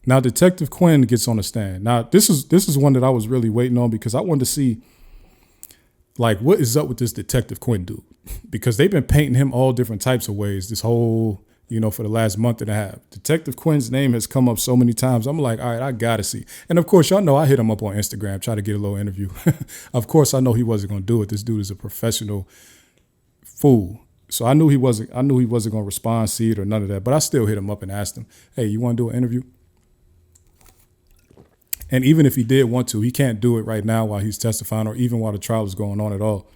Now, Detective Quinn gets on the stand. Now, this is one that I was really waiting on because I wanted to see, like, what is up with this Detective Quinn dude? Because they've been painting him all different types of ways this whole, for the last month and a half. Detective Quinn's name has come up so many times. I'm like, all right, I got to see. And of course, y'all know I hit him up on Instagram, try to get a little interview. Of course, I know he wasn't going to do it. This dude is a professional fool. So I knew he wasn't going to respond, see it, or none of that. But I still hit him up and asked him, hey, you want to do an interview? And even if he did want to, he can't do it right now while he's testifying or even while the trial is going on at all.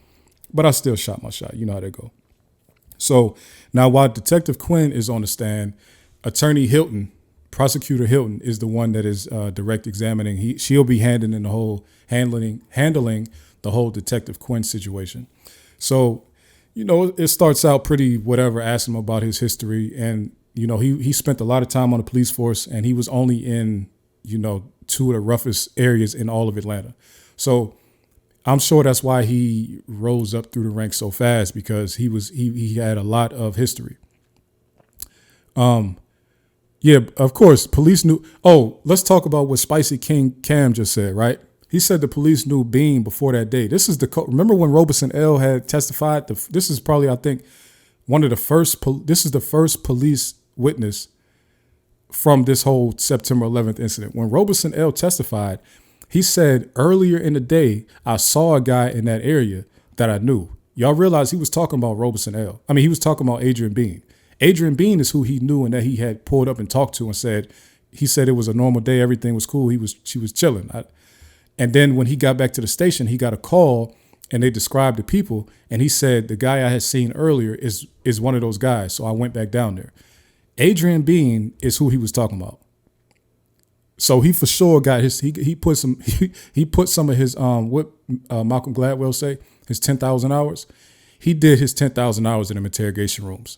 But I still shot my shot. You know how they go. So now while Detective Quinn is on the stand, Attorney Hilton, Prosecutor Hilton, is the one that is direct examining. She'll be handling the whole Detective Quinn situation. So, it starts out pretty whatever, asking him about his history. And, he spent a lot of time on the police force and he was only in, two of the roughest areas in all of Atlanta. So I'm sure that's why he rose up through the ranks so fast, because he had a lot of history. Yeah, of course, police knew. Oh, let's talk about what Spicy King Cam just said, right? He said the police knew Bean before that day. This is remember when Robeson L had testified? This is probably, I think, this is the first police witness from this whole September 11th incident. When Robeson L testified, he said earlier in the day, I saw a guy in that area that I knew. Y'all realize he was talking about Robeson L. I mean, he was talking about Adrian Bean. Adrian Bean is who he knew and that he had pulled up and talked to and he said it was a normal day. Everything was cool. She was chilling. And then when he got back to the station, he got a call and they described the people. And he said, the guy I had seen earlier is one of those guys. So I went back down there. Adrian Bean is who he was talking about. So he for sure got he put some of his what Malcolm Gladwell say, his 10,000 hours. He did his 10,000 hours in them interrogation rooms.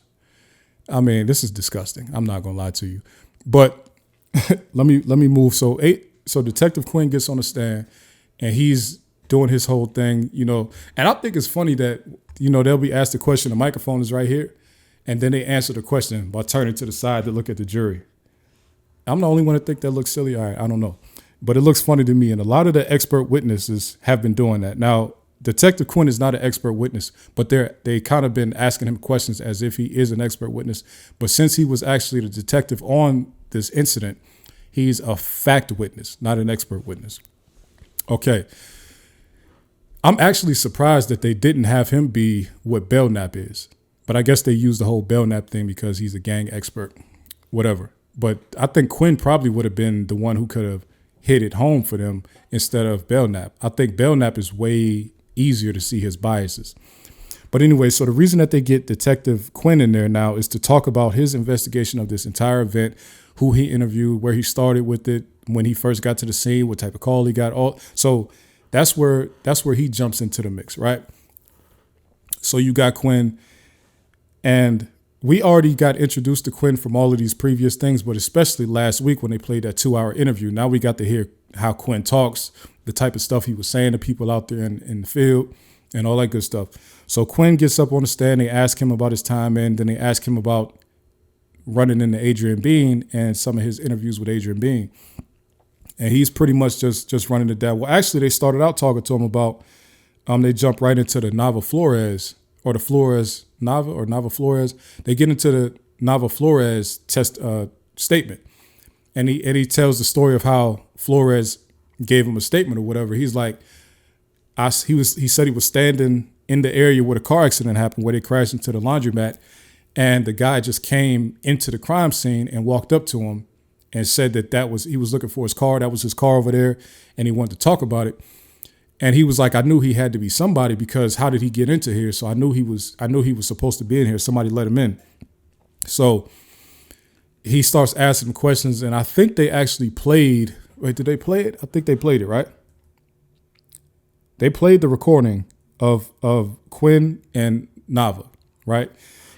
I mean, this is disgusting. I'm not gonna lie to you. But let me move. So Detective Quinn gets on the stand and he's doing his whole thing, and I think it's funny that, they'll be asked a question, the microphone is right here, and then they answer the question by turning to the side to look at the jury. I'm the only one that think that looks silly. All right, I don't know. But it looks funny to me. And a lot of the expert witnesses have been doing that. Now, Detective Quinn is not an expert witness, but they kind of been asking him questions as if he is an expert witness. But since he was actually the detective on this incident, he's a fact witness, not an expert witness. Okay. I'm actually surprised that they didn't have him be what Belknap is. But I guess they used the whole Belknap thing because he's a gang expert, whatever. But I think Quinn probably would have been the one who could have hit it home for them instead of Belknap. I think Belknap is way easier to see his biases. But anyway, so the reason that they get Detective Quinn in there now is to talk about his investigation of this entire event, who he interviewed, where he started with it, when he first got to the scene, what type of call he got. So that's where he jumps into the mix, right? So you got Quinn, and we already got introduced to Quinn from all of these previous things, but especially last week when they played that 2-hour interview. Now we got to hear how Quinn talks, the type of stuff he was saying to people out there in the field and all that good stuff. So Quinn gets up on the stand. They ask him about his time in. Then they ask him about running into Adrian Bean and some of his interviews with Adrian Bean. And he's pretty much just running it down. Well, actually, they started out talking to him about, they jump right into the Nava Flores or the Flores Nava or Nava Flores. They get into the Nava Flores test statement. And he tells the story of how Flores gave him a statement or whatever. He's like, he said he was standing in the area where the car accident happened, where they crashed into the laundromat. And the guy just came into the crime scene and walked up to him and said he was looking for his car. That was his car over there. And he wanted to talk about it. And he was like, I knew he had to be somebody because how did he get into here? So I knew he was supposed to be in here. Somebody let him in. So he starts asking questions, and I think they actually played. Wait, did they play it? I think they played it, right? They played the recording of Quinn and Nava, right?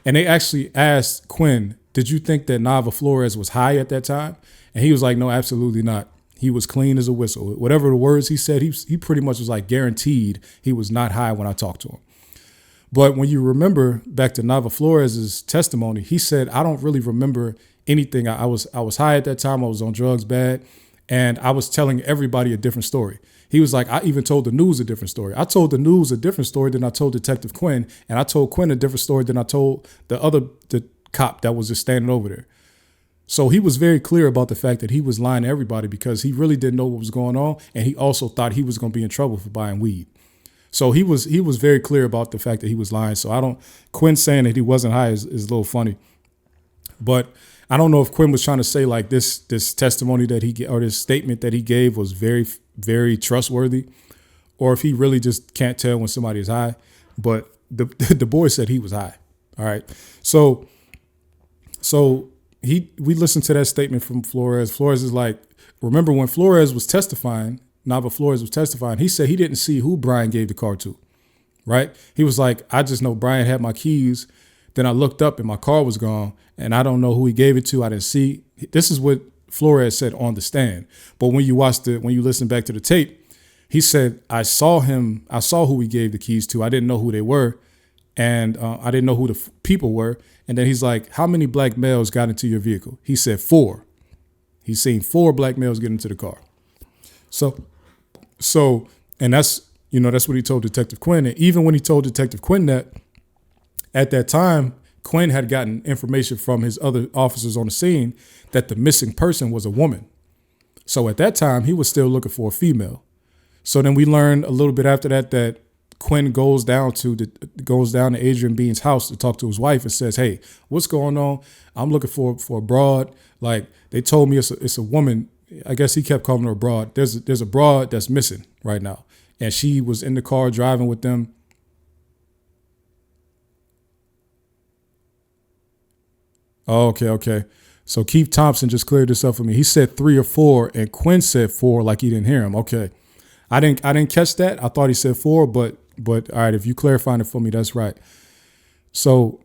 And they actually asked Quinn, did you think that Nava Flores was high at that time? And he was like, no, absolutely not. He was clean as a whistle. Whatever the words he said, he pretty much was like guaranteed he was not high when I talked to him. But when you remember back to Nava Flores' testimony, he said, I don't really remember anything. I was high at that time. I was on drugs bad. And I was telling everybody a different story. He was like, I even told the news a different story. I told the news a different story than I told Detective Quinn. And I told Quinn a different story than I told the cop that was just standing over there. So he was very clear about the fact that he was lying to everybody because he really didn't know what was going on. And he also thought he was going to be in trouble for buying weed. So he was very clear about the fact that he was lying. So Quinn saying that he wasn't high is a little funny. But I don't know if Quinn was trying to say like this testimony that or this statement that he gave was very, very trustworthy, or if he really just can't tell when somebody is high. But the boy said he was high. All right. So we listened to that statement from Flores. Flores is like, remember when Flores was testifying, Nava Flores was testifying, he said he didn't see who Brian gave the car to. Right. He was like, I just know Brian had my keys. Then I looked up and my car was gone and I don't know who he gave it to. I didn't see. This is what Flores said on the stand. But when you listen back to the tape, he said, I saw who he gave the keys to. I didn't know who they were. And I didn't know who the people were. And then he's like, how many black males got into your vehicle? He said 4. He's seen 4 black males get into the car. So, and that's what he told Detective Quinn. And even when he told Detective Quinn that, at that time, Quinn had gotten information from his other officers on the scene that the missing person was a woman. So at that time, he was still looking for a female. So then we learned a little bit after that Quinn goes down to Adrian Bean's house to talk to his wife and says, hey, what's going on? I'm looking for a broad. Like, they told me it's a woman. I guess he kept calling her a broad. There's a broad that's missing right now. And she was in the car driving with them. Oh, okay. So Keith Thompson just cleared this up for me. He said 3 or 4, and Quinn said 4, like he didn't hear him. Okay, I didn't catch that. I thought he said 4, but all right, if you clarifying it for me, that's right. So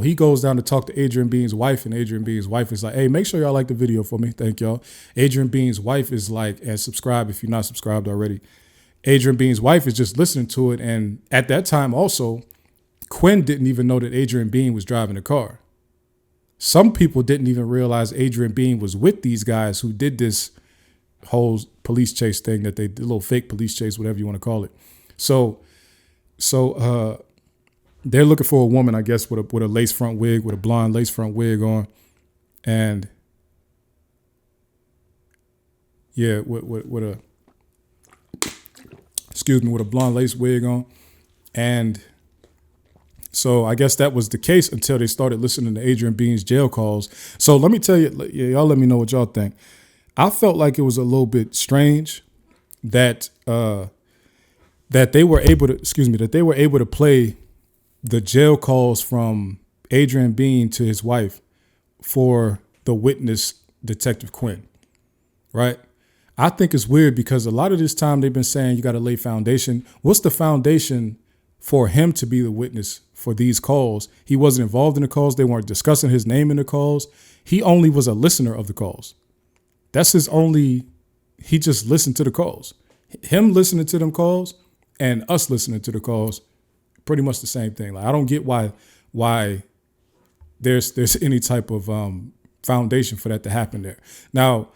he goes down to talk to Adrian Bean's wife, and Adrian Bean's wife is like, hey, make sure y'all like the video for me. Thank y'all. Adrian Bean's wife is like, and subscribe if you're not subscribed already. Adrian Bean's wife is just listening to it, and at that time also, Quinn didn't even know that Adrian Bean was driving the car. Some people didn't even realize Adrian Bean was with these guys who did this whole police chase thing that they did, a little fake police chase, whatever you want to call it. So they're looking for a woman, I guess, with a lace front wig, with a blonde lace front wig on. And yeah, with a blonde lace wig on. And so I guess that was the case until they started listening to Adrian Bean's jail calls. So let me tell you, y'all let me know what y'all think. I felt like it was a little bit strange that they were able to play the jail calls from Adrian Bean to his wife for the witness, Detective Quinn, right? I think it's weird because a lot of this time they've been saying you got to lay foundation. What's the foundation for him to be the witness for these calls? He wasn't involved in the calls. They weren't discussing his name in the calls. He only was a listener of the calls. He just listened to the calls. Him listening to them calls and us listening to the calls, pretty much the same thing. Like, I don't get why there's any type of foundation for that to happen there. Now,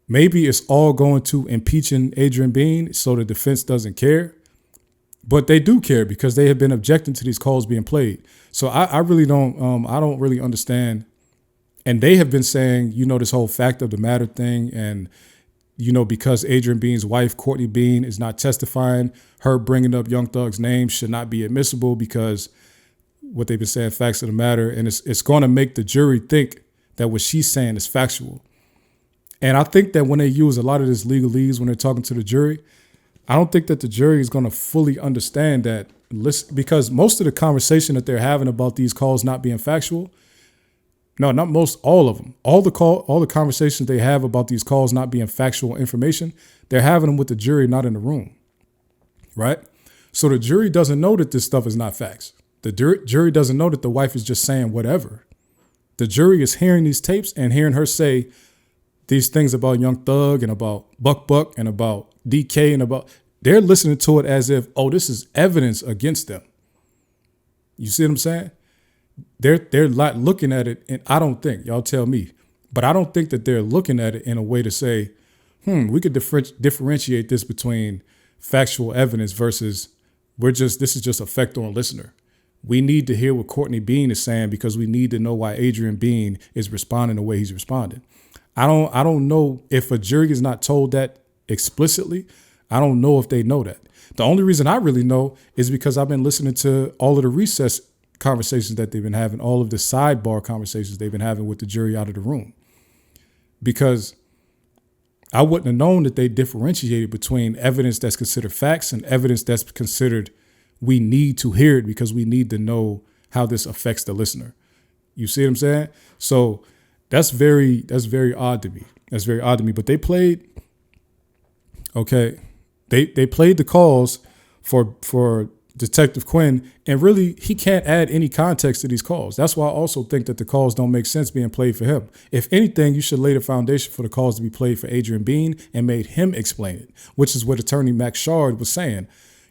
maybe it's all going to impeaching Adrian Bean so the defense doesn't care. But they do care because they have been objecting to these calls being played. So I really don't I don't really understand. And they have been saying, this whole fact of the matter thing. And, because Adrian Bean's wife, Courtney Bean, is not testifying, her bringing up Young Thug's name should not be admissible because what they've been saying, facts of the matter. And it's going to make the jury think that what she's saying is factual. And I think that when they use a lot of this legalese when they're talking to the jury, I don't think that the jury is going to fully understand that, because most of the conversation that they're having about these calls not being factual, no, not most, all of them, all the conversations they have about these calls not being factual information, they're having them with the jury not in the room, right? So the jury doesn't know that this stuff is not facts. The jury doesn't know that the wife is just saying whatever. The jury is hearing these tapes and hearing her say these things about Young Thug and about Buck and about DK and they're listening to it as if, oh, this is evidence against them. You see what I'm saying? they're not looking at it, and I don't think, y'all tell me, but I don't think that they're looking at it in a way to say, we could differentiate this between factual evidence versus this is just effect on listener. We need to hear what Courtney Bean is saying because we need to know why Adrian Bean is responding the way he's responding. I don't know if a jury is not told that explicitly. I don't know if they know that. The only reason I really know is because I've been listening to all of the recess conversations that they've been having, all of the sidebar conversations they've been having with the jury out of the room. Because I wouldn't have known that they differentiated between evidence that's considered facts and evidence that's considered we need to hear it because we need to know how this affects the listener. You see what I'm saying? So that's very odd to me. That's very odd to me. But they played, okay, they played the calls for Detective Quinn, and really he can't add any context to these calls. That's why I also think that the calls don't make sense being played for him. If anything, you should lay the foundation for the calls to be played for Adrian Bean and made him explain it, which is what attorney Max Shard was saying.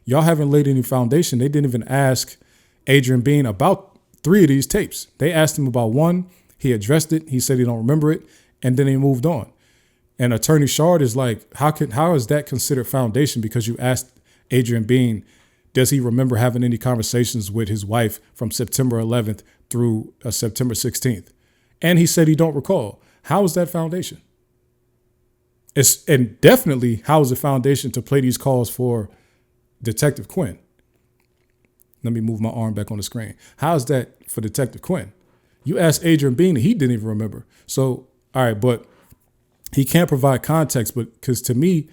Y'all haven't laid any foundation. They didn't even ask Adrian Bean about 3 of these tapes. They asked him about one. He addressed it. He said he don't remember it. And then he moved on. And attorney Shard is like, how is that considered foundation? Because you asked Adrian Bean, does he remember having any conversations with his wife from September 11th through September 16th? And he said he don't recall. How is that foundation? And definitely, how is the foundation to play these calls for Detective Quinn? Let me move my arm back on the screen. How is that for Detective Quinn? You asked Adrian Bean, he didn't even remember. So, all right, but he can't provide context, but because to me,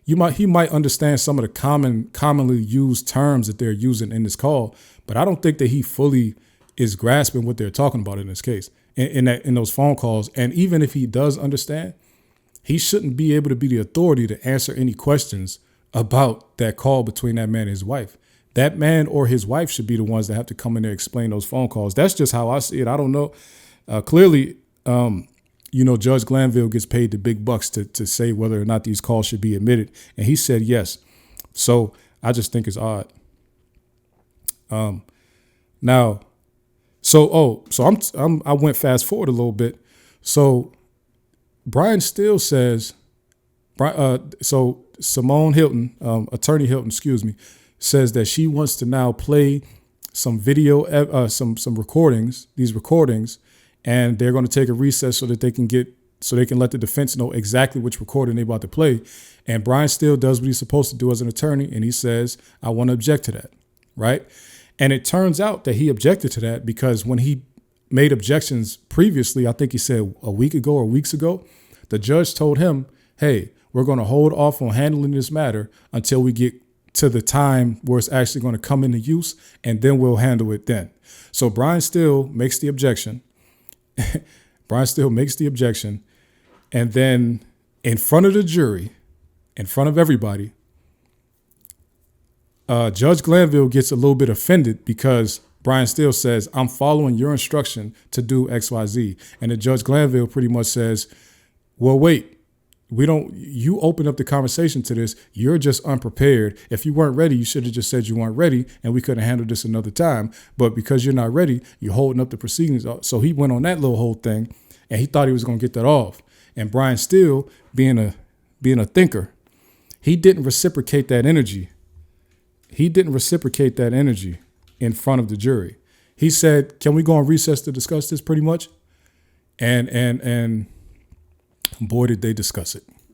he might understand some of the commonly used terms that they're using in this call, but I don't think that he fully is grasping what they're talking about in this case, in those phone calls. And even if he does understand, he shouldn't be able to be the authority to answer any questions about that call between that man and his wife. That man or his wife should be the ones that have to come in there and explain those phone calls. That's just how I see it. I don't know. Clearly, Judge Glanville gets paid the big bucks to say whether or not these calls should be admitted. And he said yes. So I just think it's odd. I went fast forward a little bit. So Brian Steele says, Simone Hilton, Attorney Hilton, says that she wants to now play some video, some recordings, these recordings, and they're going to take a recess so they can let the defense know exactly which recording they're about to play. And Brian Steele does what he's supposed to do as an attorney, and he says, I want to object to that, right? And it turns out that he objected to that because when he made objections previously, I think he said a week ago or weeks ago, the judge told him, hey, we're going to hold off on handling this matter until we get to the time where it's actually going to come into use, and then we'll handle it then. So Brian Steele makes the objection. And then in front of the jury, in front of everybody, Judge Glanville gets a little bit offended because Brian Steele says, I'm following your instruction to do X, Y, Z. And then Judge Glanville pretty much says, well, wait, you opened up the conversation to this. You're just unprepared. If you weren't ready, you should have just said you weren't ready and we could have handled this another time. But because you're not ready, you're holding up the proceedings. So he went on that little whole thing and he thought he was going to get that off. And Brian Steele, being a thinker, he didn't reciprocate that energy. In front of the jury. He said, can we go on recess to discuss this pretty much? And boy, did they discuss it.